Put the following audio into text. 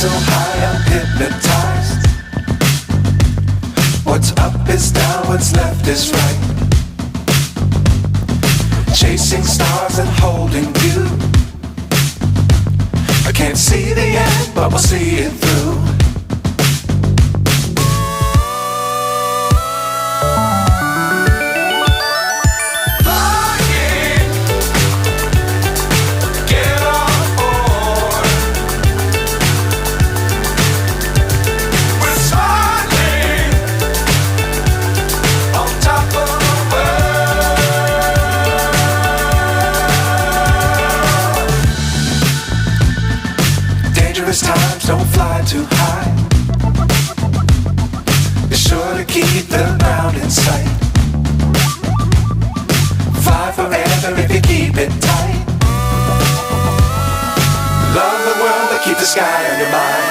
so high I'm hypnotized. What's up is down, what's left is right. Chasing stars and holding you. I can't see the end, but we'll see it through. Times don't fly too high. Be sure to keep the ground in sight. Fly forever if you keep it tight. Love the world but keep the sky on your mind.